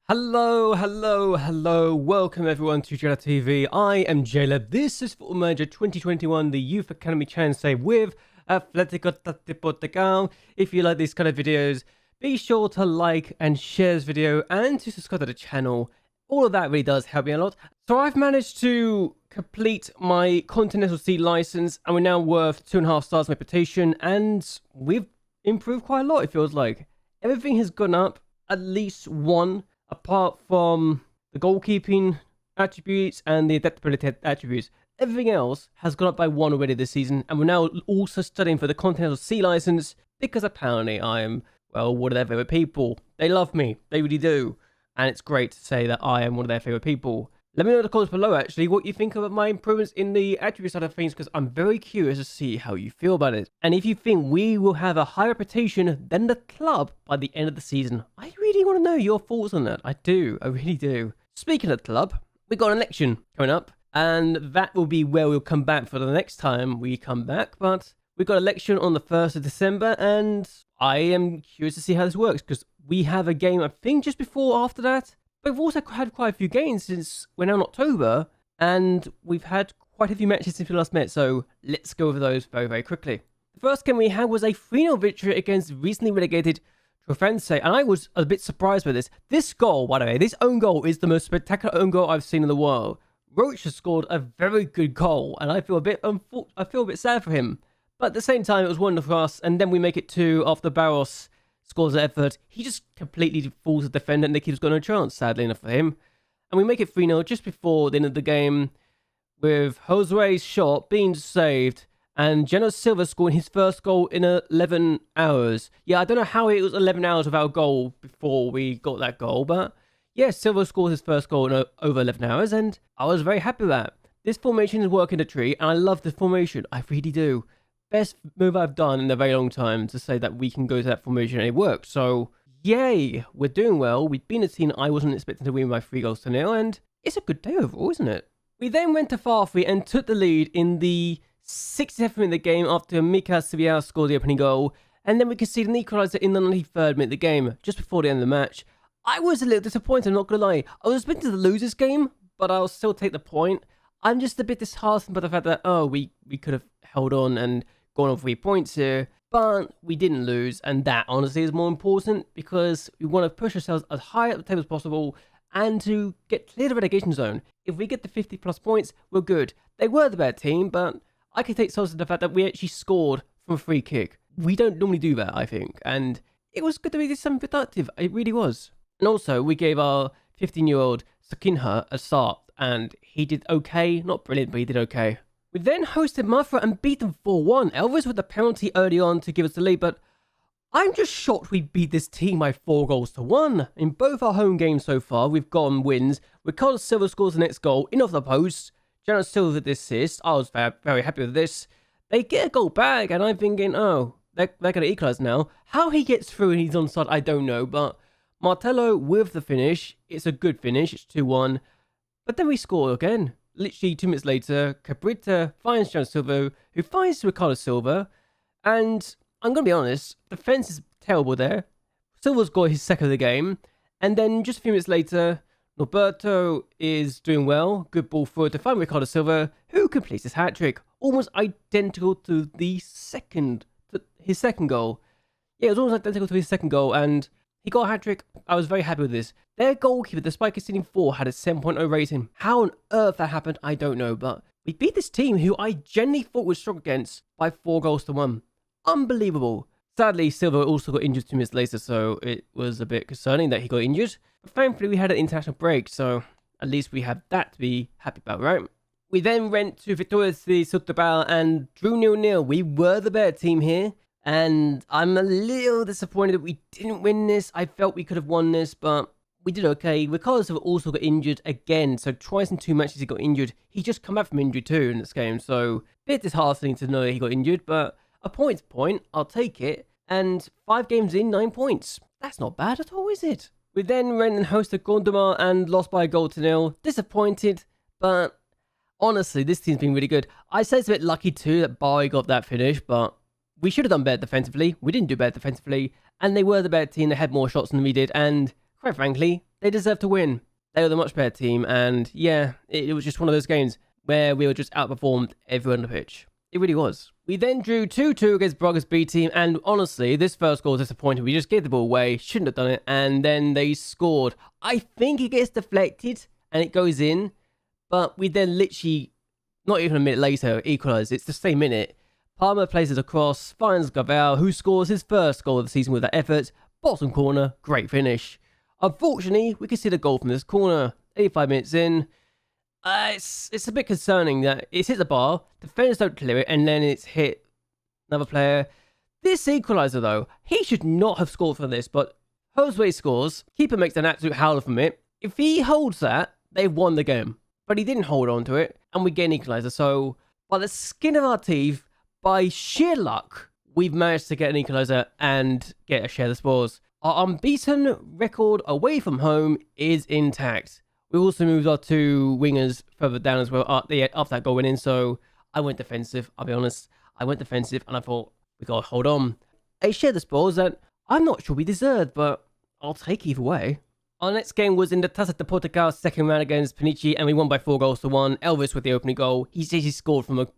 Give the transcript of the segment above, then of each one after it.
Hello. Welcome everyone to JLABTV. I am JLAB. This is Football Manager 2021, the Youth Academy Challenge Save with Atlético CP. If you like these kind of videos, be sure to like and share this video and to subscribe to the channel. All of that really does help me a lot. So I've managed to complete my Continental C license and we're now worth 2.5 stars reputation, and we've improved quite a lot, it feels like. Everything has gone up at least one, apart from the goalkeeping attributes and the adaptability attributes. Everything else has gone up by one already this season, and we're now also studying for the Continental C license because apparently I am, well, one of their favourite people. They love me, they really do, and it's great to say that I am one of their favourite people. Let me know in the comments below, actually, what you think about my improvements in the attribute side of things, because I'm very curious to see how you feel about it. And if you think we will have a higher reputation than the club by the end of the season, I really want to know your thoughts on that. I really do. Speaking of the club, we've got an election coming up, and that will be where we'll come back for the next time we come back. But we've got an election on the 1st of December, and I am curious to see how this works, because we have a game, I think, just before or after that. But we've also had quite a few games since we're now in October, and we've had quite a few matches since we last met, so let's go over those very quickly. The first game we had was a 3-0 victory against recently relegated Trofense, and I was a bit surprised by this. This goal, by the way, this own goal is the most spectacular own goal I've seen in the world. Roach has scored a very good goal, and I feel a bit sad for him. But at the same time, it was wonderful for us, and then we make it 2 after Barros scores an effort. He just completely fools the defender, and the keeper's got no chance, sadly enough for him. And we make it 3-0 just before the end of the game, with Josue's shot being saved, and Geno Silva scoring his first goal in 11 hours. Yeah, I don't know how it was 11 hours without a goal before we got that goal, but yeah, Silva scored his first goal in over 11 hours, and I was very happy with that. This formation is working a treat, and I love the formation. I really do. Best move I've done in a very long time to say that we can go to that formation and it worked. So, yay, we're doing well. We've been a team I wasn't expecting to win by 3-0, and it's a good day overall, isn't it? We then went to Farfree and took the lead in the 67th minute of the game after Mika Sibiao scored the opening goal, and then we conceded an equaliser in the 93rd minute of the game, just before the end of the match. I was a little disappointed, I'm not going to lie. I was expecting to lose this game, but I'll still take the point. I'm just a bit disheartened by the fact that, we could have held on and gone on 3 points here, but we didn't lose, and that honestly is more important, because we want to push ourselves as high up the table as possible and to get clear the relegation zone. If we get the 50+ points, we're good. They were the better team, but I can take solace in the fact that we actually scored from a free kick. We don't normally do that, I think, and it was good to be something productive. It really was. And also, we gave our 15-year-old Sakinha a start, and he did okay. Not brilliant, but he did okay. We then hosted Mafra and beat them 4-1. Elvis with a penalty early on to give us the lead, but I'm just shocked we beat this team by 4-1. In both our home games so far, we've gotten wins. Ricardo Silva scores the next goal in off the post. Geno Silva with the assist. I was very happy with this. They get a goal back, and I'm thinking, oh, they're going to equalise now. How he gets through and he's onside, I don't know, but Martello with the finish. It's a good finish. It's 2-1. But then we score again. Literally 2 minutes later, Cabrita finds Geno Silva, who finds Ricardo Silva, and I'm going to be honest, the defence is terrible there. Silva's got his second of the game, and then just a few minutes later, Norberto is doing well, good ball forward to find Ricardo Silva, who completes his hat-trick, almost identical to his second goal. Yeah, it was almost identical to his second goal, and he got a hat-trick. I was very happy with this. Their goalkeeper, despite conceding 4, had a 7.0 rating. How on earth that happened, I don't know, but we beat this team who I genuinely thought was strong against by 4-1. Unbelievable. Sadly, Silva also got injured 2 minutes later, so it was a bit concerning that he got injured. But thankfully, we had an international break, so at least we have that to be happy about, right? We then went to Victoria de Setúbal and drew 0-0. We were the better team here, and I'm a little disappointed that we didn't win this. I felt we could have won this, but we did okay. Ricardo Silva also got injured again, so twice in 2 matches he got injured. He just come back from injury too in this game, so a bit disheartening to know he got injured, but a point's a point, I'll take it. And 5 games in, 9 points. That's not bad at all, is it? We then went and hosted Gondomar and lost by a goal to 0. Disappointed, but honestly, this team's been really good. I say it's a bit lucky too that Bari got that finish, but we should have done better defensively. We didn't do better defensively, and they were the better team. They had more shots than we did, and quite frankly, They deserve to win. They were the much better team, and yeah, it was just one of those games where we were just outperformed everyone on the pitch. It really was. We then drew 2-2 against Braga's B team, and honestly, this first goal was disappointing. We just gave the ball away, shouldn't have done it, and then they scored. I think it gets deflected, and it goes in, but we then literally, not even a minute later, equalised. It's the same minute. Palmer plays it across, finds Gaval, who scores his first goal of the season with that effort. Bottom corner, great finish. Unfortunately, we conceded a goal from this corner. 85 minutes in. It's a bit concerning that it's hit the bar, defenders don't clear it, and then it's hit another player. This equaliser, though, he should not have scored for this, but Josue scores. Keeper makes an absolute howler from it. If he holds that, they've won the game. But he didn't hold on to it, and we get an equaliser. So, by the skin of our teeth, by sheer luck, we've managed to get an equaliser and get a share of the spoils. Our unbeaten record away from home is intact. We also moved our two wingers further down as well after that goal went in, so I went defensive, I'll be honest. I went defensive, and I thought, we got to hold on. A share of the spoils that I'm not sure we deserved, but I'll take either way. Our next game was in the Taça de Portugal second round against Peniche, and we won by 4-1. Elvis with the opening goal. He scored from a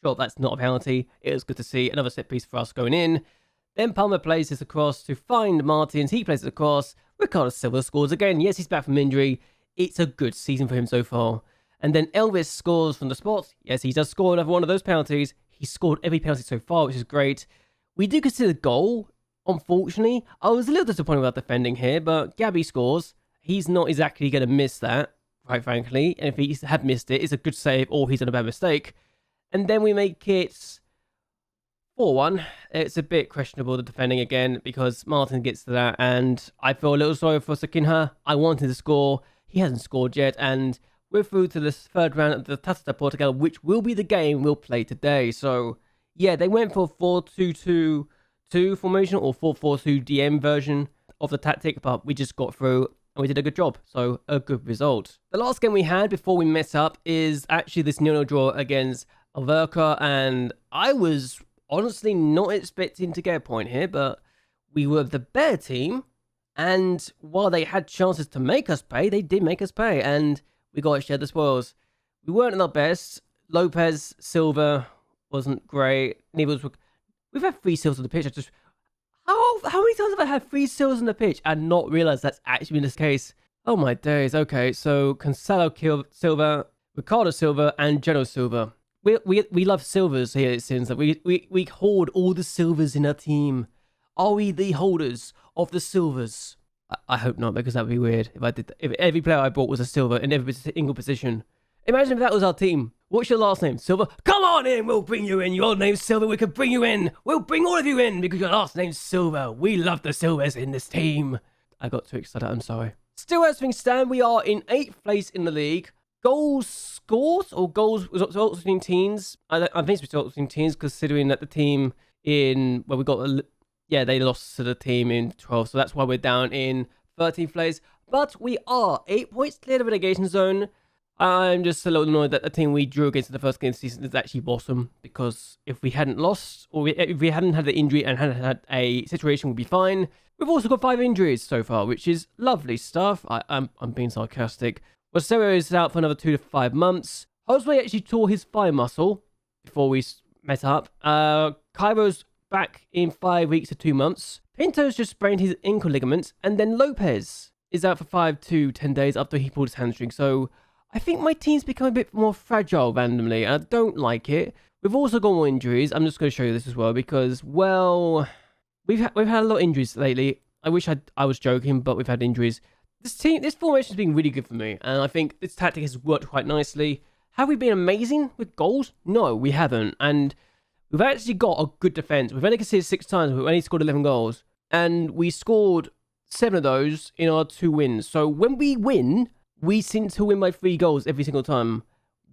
shot that's not a penalty. It was good to see. Another set piece for us going in. Then Palmer plays this across to find Martins. He plays it across. Ricardo Silva scores again. Yes, he's back from injury. It's a good season for him so far. And then Elvis scores from the spot. Yes, he does score another one of those penalties. He scored every penalty so far, which is great. We do consider the goal. Unfortunately, I was a little disappointed about defending here, but Gabby scores. He's not exactly going to miss that, quite frankly. And if he had missed it, it's a good save or he's done a bad mistake. And then we make it 4-1. It's a bit questionable, the defending again, because Martin gets to that. And I feel a little sorry for Sakinha. I wanted to score. He hasn't scored yet. And we're through to the third round of the Taça de Portugal, which will be the game we'll play today. So, yeah, they went for 4-2-2-2 formation or 4-4-2 DM version of the tactic, but we just got through and we did a good job. So, a good result. The last game we had before we mess up is actually this 0-0 draw against Alverca, and I was honestly not expecting to get a point here, but we were the better team, and while they had chances to make us pay, they did make us pay, and we got to share the spoils. We weren't at our best. Lopez, Silva wasn't great. Neither was... We've had 3 steals on the pitch. How many times have I had 3 steals on the pitch and not realised that's actually been the case? Oh my days. Okay, so Cancelo Silva, Ricardo Silva, and Geno Silva. We love silvers here, it seems that we hoard all the silvers in our team. Are we the holders of the silvers? I hope not, because that would be weird if I did. If every player I bought was a silver in every single position. Imagine if that was our team. What's your last name? Silver? Come on in, we'll bring you in. Your name's Silver, we can bring you in. We'll bring all of you in because your last name's Silver. We love the silvers in this team. I got too excited, I'm sorry. Still as things stand, we are in 8th place in the league. Goals scored or goals results between teams. I think it's results between teams, considering that the team in we got they lost to the team in 12, so that's why we're down in 13th place. But we are 8 points clear of the relegation zone. I'm just a little annoyed that the team we drew against in the first game of the season is actually bottom, because if we hadn't lost or if we hadn't had the injury and hadn't had a situation, we'd be fine. We've also got 5 injuries so far, which is lovely stuff. I'm being sarcastic. Rosario is out for another 2 to 5 months. Josue actually tore his thigh muscle before we met up. Cairo's back in 5 weeks to 2 months. Pinto's just sprained his ankle ligaments. And then Lopez is out for 5 to 10 days after he pulled his hamstring. So I think my team's become a bit more fragile randomly, and I don't like it. We've also got more injuries. I'm just going to show you this as well because, well, we've had a lot of injuries lately. I wish I was joking, but we've had injuries. This formation has been really good for me, and I think this tactic has worked quite nicely. Have we been amazing with goals? No, we haven't, and we've actually got a good defense. We've only conceded 6 times, we've only scored 11 goals, and we scored 7 of those in our 2 wins. So when we win, we seem to win by 3 goals every single time.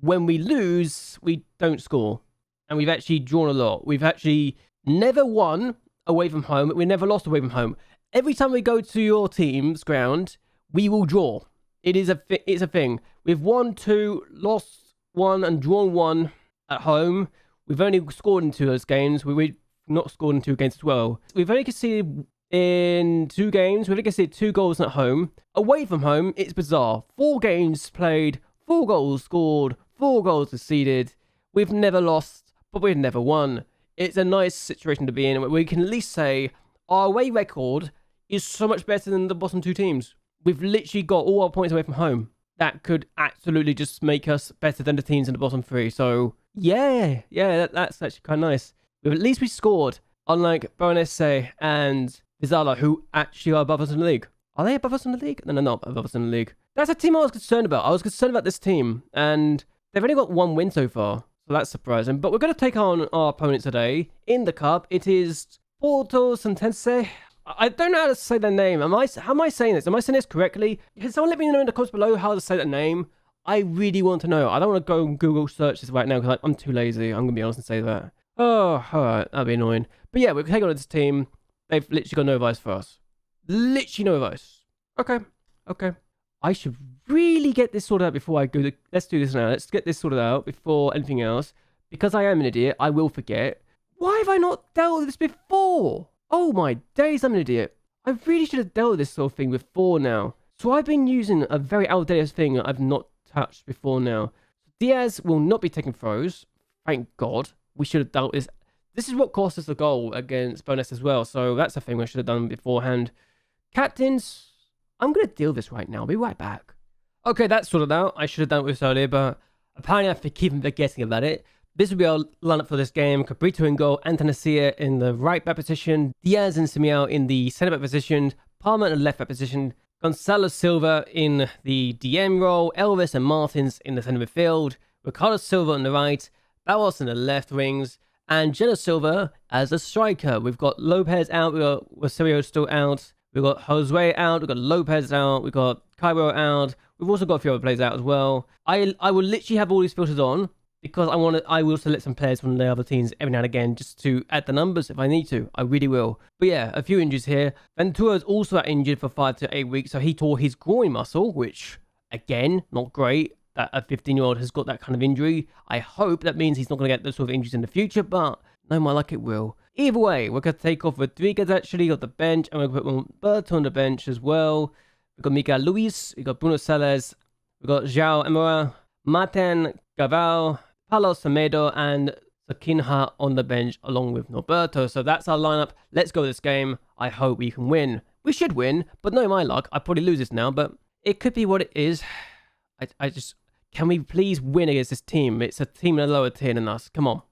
When we lose, we don't score, and we've actually drawn a lot. We've actually never won away from home. We never lost away from home. Every time we go to your team's ground, we will draw. It's a thing. We've won 2, lost 1, and drawn 1 at home. We've only scored in 2 of those games. We've not scored in 2 games as well. We've only conceded in 2 games. We've conceded 2 goals at home. Away from home, it's bizarre. 4 games played, 4 goals scored, 4 goals conceded. We've never lost, but we've never won. It's a nice situation to be in. We can at least say our away record is so much better than the bottom 2 teams. We've literally got all our points away from home. That could absolutely just make us better than the teams in the bottom 3. So, yeah, that's actually kind of nice. But at least we scored, unlike Baronesse and Vizala, who actually are above us in the league. Are they above us in the league? No, they're not above us in the league. That's a team I was concerned about. I was concerned about this team, and they've only got 1 win so far. So that's surprising. But we're going to take on our opponent today in the cup. It is Porto Santense. I don't know how to say their name. How am I saying this? Am I saying this correctly? Can someone let me know in the comments below how to say that name? I really want to know. I don't want to go and Google search this right now because I'm too lazy. I'm going to be honest and say that. Oh, alright. That'd be annoying. But yeah, we're taking on this team. They've literally got no advice for us. Literally no advice. Okay. I should really get this sorted out before I go. Let's do this now. Let's get this sorted out before anything else. Because I am an idiot, I will forget. Why have I not dealt with this before? Oh my days, I'm an idiot. I really should have dealt with this sort of thing before now. So I've been using a very outdated thing that I've not touched before now. Diaz will not be taking throws. Thank God. We should have dealt with this. This is what cost us the goal against Bonus as well. So that's a thing we should have done beforehand. Captains, I'm going to deal with this right now. I'll be right back. Okay, that's sorted out. I should have done it with this earlier, but apparently I keep forgetting about it. This will be our lineup for this game. Cabrito in goal, Antonasia in the right back position, Diaz and Simiao in the centre back position, Palmer in the left back position, Gonzalo Silva in the DM role, Elvis and Martins in the centre midfield, Ricardo Silva on the right, Barros in the left wings, and Jenna Silva as a striker. We've got Lopez out, we've got Waserio still out, we've got Josue out, we've got Lopez out, we've got Cairo out, we've also got a few other players out as well. I will literally have all these filters on, because I will select some players from the other teams every now and again just to add the numbers if I need to. I really will. But yeah, a few injuries here. Ventura is also injured for 5 to 8 weeks, so he tore his groin muscle, which, again, not great that a 15-year-old has got that kind of injury. I hope that means he's not going to get those sort of injuries in the future, but no, my luck, it will. Either way, we're going to take off Rodriguez actually on the bench, and we're going to put Berto on the bench as well. We've got Miguel Luis, we've got Bruno Salas, we've got João Emora, Martin Gaval, Carlos Semedo and Sakinha on the bench along with Norberto. So that's our lineup. Let's go this game. I hope we can win. We should win, but no, my luck. I probably lose this now, but it could be what it is. I just... Can we please win against this team? It's a team in a lower tier than us. Come on.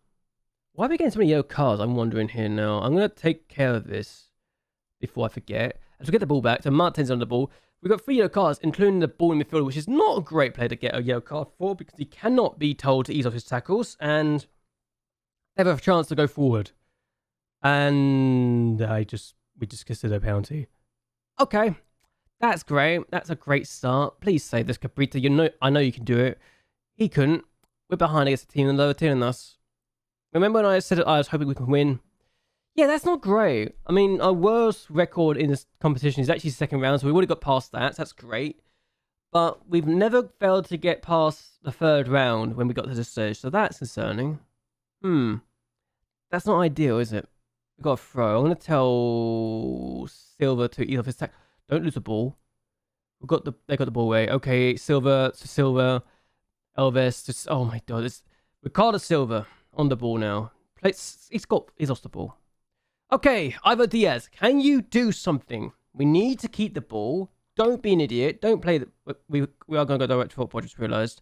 Why are we getting so many yellow cards? I'm wondering here now. I'm going to take care of this before I forget. As we get the ball back, so Martin's on the ball. We've got 3 yellow cards, including the ball in midfield, which is not a great player to get a yellow card for because he cannot be told to ease off his tackles and they have a chance to go forward. And we just consider a penalty. Okay, that's great. That's a great start. Please save this, Cabrita. I know you can do it. He couldn't. We're behind against a team in the lower tier than us. Remember when I said I was hoping we can win? Yeah, that's not great. I mean, our worst record in this competition is actually 2nd round, so we would have got past that. So that's great. But we've never failed to get past the 3rd round when we got to this stage, so that's concerning. That's not ideal, is it? We've got a throw. I'm going to tell Silva to ease off his tackle. Don't lose the ball. They got the ball away. Okay, Silva to Silva. Elvis to... Oh my God. It's Ricardo Silva on the ball now. He's lost the ball. Okay, Ivo Diaz, can you do something? We need to keep the ball. Don't be an idiot. Don't play the... We are going to go direct forward, I just realised.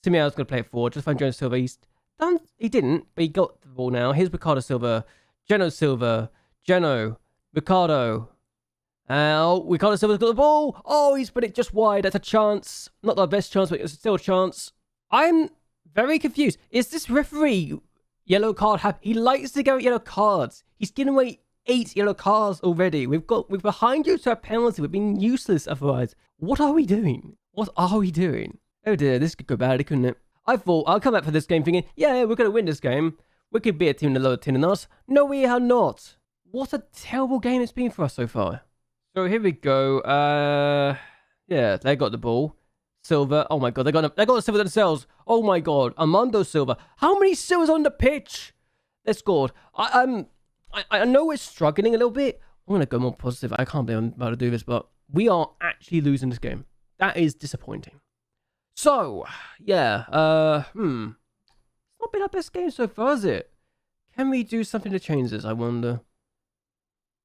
Simeo's going to play it forward. Just find Jonas Silva. He didn't, but he got the ball now. Here's Ricardo Silva. Geno Silva. Geno. Ricardo. Ricardo Silva's got the ball. Oh, he's put it just wide. That's a chance. Not the best chance, but it's still a chance. I'm very confused. Is this referee... Yellow card. He likes to go yellow cards. He's given away 8 yellow cards already. We're behind you to a penalty. We've been useless otherwise. What are we doing? What are we doing? Oh dear, this could go badly, couldn't it? I thought I'll come back for this game thinking, yeah, we're going to win this game. We could be a team in the lower tier than us. No, we are not. What a terrible game it's been for us so far. So here we go. Yeah, they got the ball. Silva. Oh my God, they got Silva themselves. Oh my God, Armando Silva. How many Silvas on the pitch? They scored. I know we're struggling a little bit. I'm going to go more positive. I can't believe I'm about to do this, but we are actually losing this game. That is disappointing. So, yeah, it's not been our best game so far, is it? Can we do something to change this, I wonder?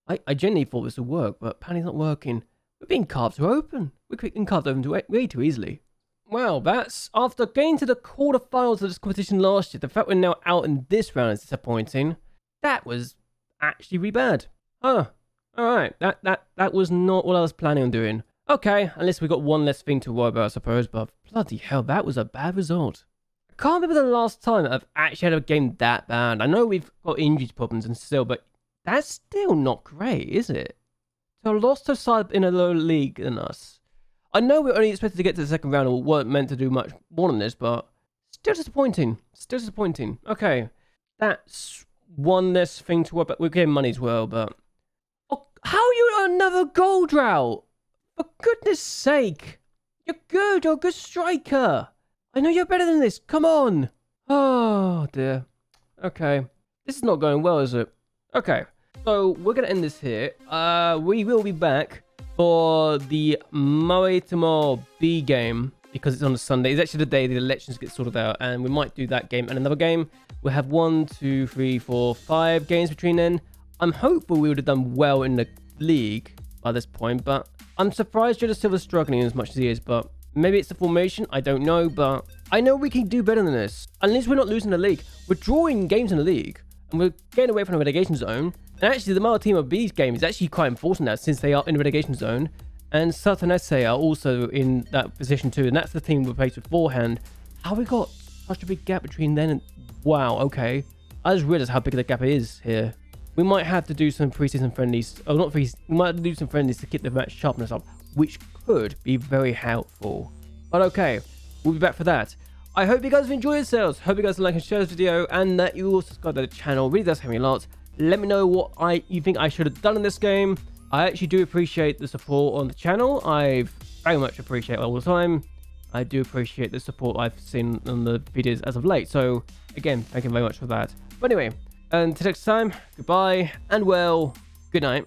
I genuinely thought this would work, but apparently it's not working. We're being carved too open. We're being carved open way too easily. Well, that's after getting to the quarterfinals of this competition last year. The fact we're now out in this round is disappointing. That was actually really bad. Huh. Alright, that was not what I was planning on doing. Okay, unless we got one less thing to worry about, I suppose, but bloody hell, that was a bad result. I can't remember the last time I've actually had a game that bad. I know we've got injury problems and still, but that's still not great, is it? So I lost to a side in a lower league than us. I know we're only expected to get to the second round or weren't meant to do much more than this, but still disappointing. Still disappointing. Okay, that's one less thing to worry about. We're getting money as well, but... Oh, how are you on another goal drought? For goodness sake. You're good. You're a good striker. I know you're better than this. Come on. Oh, dear. Okay. This is not going well, is it? Okay. So, we're going to end this here. We will be back for the Moe B game because it's on a Sunday. It's actually the day the elections get sorted out, and we might do that game and another game. We'll have 1, 2, 3, 4, 5 games between then. I'm hopeful we would have done well in the league by this point, but I'm surprised Jada Silver's struggling as much as he is, but maybe it's the formation, I don't know, but I know we can do better than this. Unless we're not losing the league. We're drawing games in the league, and we're getting away from the relegation zone. And actually, the Male Team of B's game is actually quite important now, since they are in the relegation zone. And Sutton SA are also in that position too, and that's the team we played beforehand. How we got such a big gap between then and... Wow, okay. I just realised how big the gap is here. We might have to do some preseason friendlies. Oh, not preseason. We might have to do some friendlies to keep the match sharpness up, which could be very helpful. But okay, we'll be back for that. I hope you guys have enjoyed yourselves. Hope you guys like and share this video, and that you all subscribe to the channel. It really does help me a lot. Let me know what you think I should have done in this game. I actually do appreciate the support on the channel. I very much appreciate it all the time. I do appreciate the support I've seen on the videos as of late. So, again, thank you very much for that. But anyway, until next time, goodbye, and well, good night.